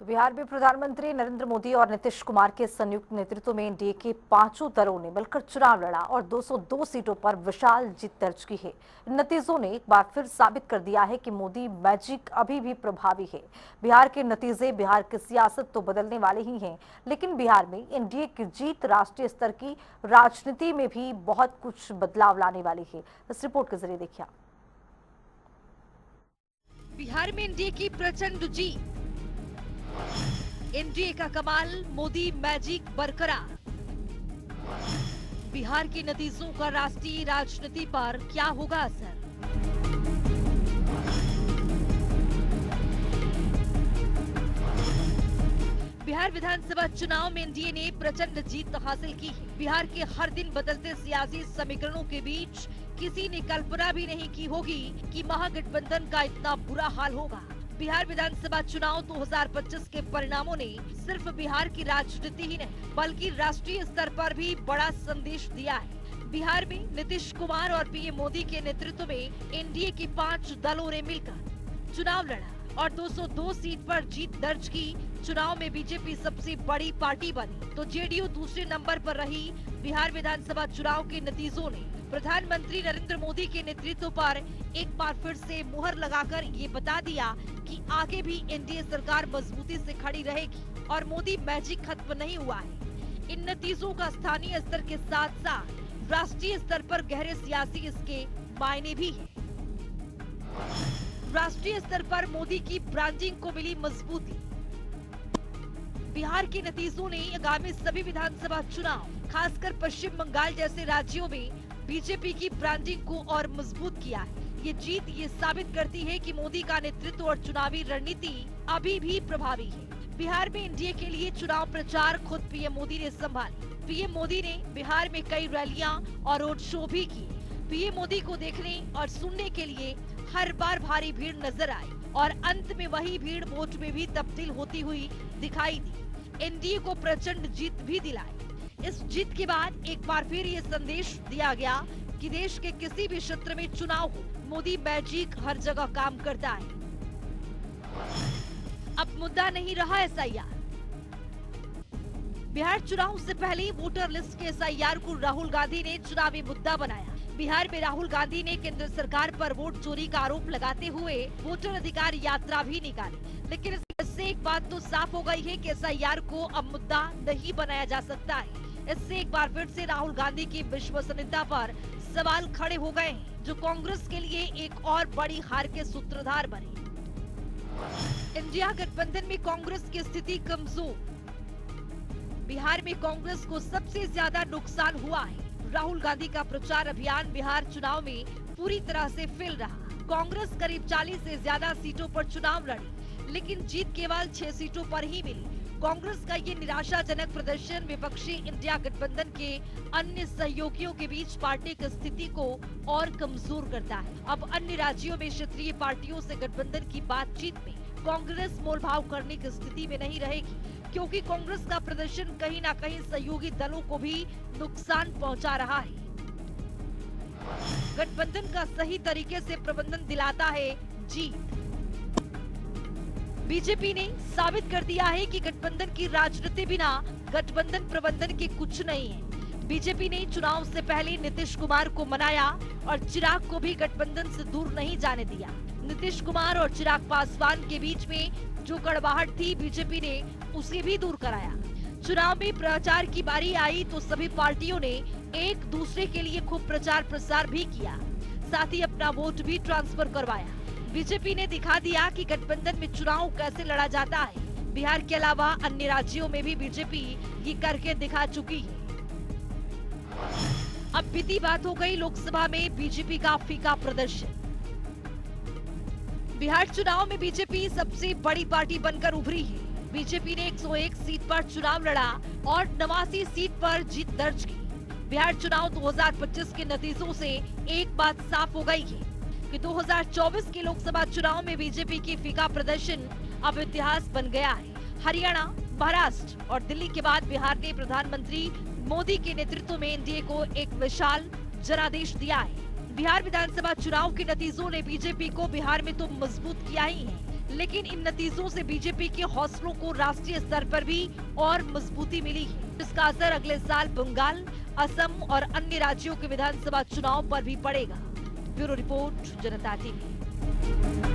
तो बिहार में प्रधानमंत्री नरेंद्र मोदी और नीतीश कुमार के संयुक्त नेतृत्व में एनडीए के पांचों दलों ने मिलकर चुनाव लड़ा और 202 सीटों पर विशाल जीत दर्ज की है। इन नतीजों ने एक बार फिर साबित कर दिया है कि मोदी मैजिक अभी भी प्रभावी है। बिहार के नतीजे बिहार की सियासत तो बदलने वाले ही हैं, लेकिन बिहार में एनडीए की जीत राष्ट्रीय स्तर की राजनीति में भी बहुत कुछ बदलाव लाने वाली है। इस रिपोर्ट के जरिए देखिए। बिहार में एनडीए की प्रचंड जीत, एनडीए का कमाल, मोदी मैजिक बरकरार। बिहार के नतीजों का राष्ट्रीय राजनीति पर क्या होगा असर? बिहार विधानसभा चुनाव में एनडीए ने प्रचंड जीत हासिल की है। बिहार के हर दिन बदलते सियासी समीकरणों के बीच किसी ने कल्पना भी नहीं की होगी कि महागठबंधन का इतना बुरा हाल होगा। बिहार विधानसभा चुनाव 2025 के परिणामों ने सिर्फ बिहार की राजनीति ही नहीं बल्कि राष्ट्रीय स्तर पर भी बड़ा संदेश दिया है। बिहार में नीतीश कुमार और पीएम मोदी के नेतृत्व में एनडीए के 5 दलों ने मिलकर चुनाव लड़ा और 202 सीट पर जीत दर्ज की। चुनाव में बीजेपी सबसे बड़ी पार्टी बनी तो जेडीयू दूसरे नंबर पर रही। बिहार विधानसभा चुनाव के नतीजों ने प्रधानमंत्री नरेंद्र मोदी के नेतृत्व पर एक बार फिर से मुहर लगाकर ये बता दिया कि आगे भी एनडीए सरकार मजबूती से खड़ी रहेगी और मोदी मैजिक खत्म नहीं हुआ है। इन नतीजों का स्थानीय स्तर के साथ साथ राष्ट्रीय स्तर पर गहरे सियासी इसके मायने भी है। राष्ट्रीय स्तर पर मोदी की ब्रांडिंग को मिली मजबूती। बिहार के नतीजों ने आगामी सभी विधानसभा चुनाव, खासकर पश्चिम बंगाल जैसे राज्यों में बीजेपी की ब्रांडिंग को और मजबूत किया है। ये जीत ये साबित करती है कि मोदी का नेतृत्व और चुनावी रणनीति अभी भी प्रभावी है। बिहार में एनडीए के लिए चुनाव प्रचार खुद पीएम मोदी ने संभाली। पीएम मोदी ने बिहार में कई रैलियां और रोड शो भी किए। पीएम मोदी को देखने और सुनने के लिए हर बार भारी भीड़ नजर आई और अंत में वही भीड़ वोट में भी तब्दील होती हुई दिखाई दी। एनडीए को प्रचंड जीत भी दिलाई। इस जीत के बाद एक बार फिर ये संदेश दिया गया कि देश के किसी भी क्षेत्र में चुनाव हो, मोदी मैजिक हर जगह काम करता है। अब मुद्दा नहीं रहा एसआईआर। बिहार चुनाव से पहले वोटर लिस्ट के एसआईआर को राहुल गांधी ने चुनावी मुद्दा बनाया। बिहार में राहुल गांधी ने केंद्र सरकार पर वोट चोरी का आरोप लगाते हुए वोटर अधिकार यात्रा भी निकाली। लेकिन इससे एक बात तो साफ हो गई है कि एसआईआर को अब मुद्दा नहीं बनाया जा सकता है। इससे एक बार फिर से राहुल गांधी की विश्वसनीयता पर सवाल खड़े हो गए हैं, जो कांग्रेस के लिए एक और बड़ी हार के सूत्रधार बने। इंडिया गठबंधन में कांग्रेस की स्थिति कमजोर। बिहार में कांग्रेस को सबसे ज्यादा नुकसान हुआ है। राहुल गांधी का प्रचार अभियान बिहार चुनाव में पूरी तरह से फेल रहा। कांग्रेस करीब 40 से ज्यादा सीटों पर चुनाव लड़ी, लेकिन जीत केवल 6 सीटों पर ही मिली। कांग्रेस का ये निराशाजनक प्रदर्शन विपक्षी इंडिया गठबंधन के अन्य सहयोगियों के बीच पार्टी की स्थिति को और कमजोर करता है। अब अन्य राज्यों में क्षेत्रीय पार्टियों से गठबंधन की बातचीत में कांग्रेस मोलभाव करने की स्थिति में नहीं रहेगी, क्योंकि कांग्रेस का प्रदर्शन कहीं न कहीं सहयोगी दलों को भी नुकसान पहुंचा रहा है। गठबंधन का सही तरीके से प्रबंधन दिलाता है जीत। बीजेपी ने साबित कर दिया है कि गठबंधन की राजनीति बिना गठबंधन प्रबंधन के कुछ नहीं है। बीजेपी ने चुनाव से पहले नीतीश कुमार को मनाया और चिराग को भी गठबंधन से दूर नहीं जाने दिया। नीतीश कुमार और चिराग पासवान के बीच में जो कड़वाहट थी, बीजेपी ने उसे भी दूर कराया। चुनाव में प्रचार की बारी आई तो सभी पार्टियों ने एक दूसरे के लिए खूब प्रचार प्रसार भी किया, साथ ही अपना वोट भी ट्रांसफर करवाया। बीजेपी ने दिखा दिया कि गठबंधन में चुनाव कैसे लड़ा जाता है। बिहार के अलावा अन्य राज्यों में भी बीजेपी ये करके दिखा चुकी है। अब बीती बात हो गई लोकसभा में बीजेपी का फीका प्रदर्शन। बिहार चुनाव में बीजेपी सबसे बड़ी पार्टी बनकर उभरी है। बीजेपी ने 101 सीट पर चुनाव लड़ा और 89 सीट पर जीत दर्ज की। बिहार चुनाव 2025 के नतीजों से एक बात साफ हो गई है कि 2024 के लोकसभा चुनाव में बीजेपी की फीका प्रदर्शन अब इतिहास बन गया है। हरियाणा, महाराष्ट्र और दिल्ली के बाद बिहार ने प्रधानमंत्री मोदी के नेतृत्व में एनडीए को एक विशाल जनादेश दिया है। बिहार विधानसभा चुनाव के नतीजों ने बीजेपी को बिहार में तो मजबूत किया ही है, लेकिन इन नतीजों से बीजेपी के हौसलों को राष्ट्रीय स्तर पर भी और मजबूती मिली है, जिसका असर अगले साल बंगाल, असम और अन्य राज्यों के विधानसभा चुनाव पर भी पड़ेगा। ब्यूरो रिपोर्ट, जनता टीवी।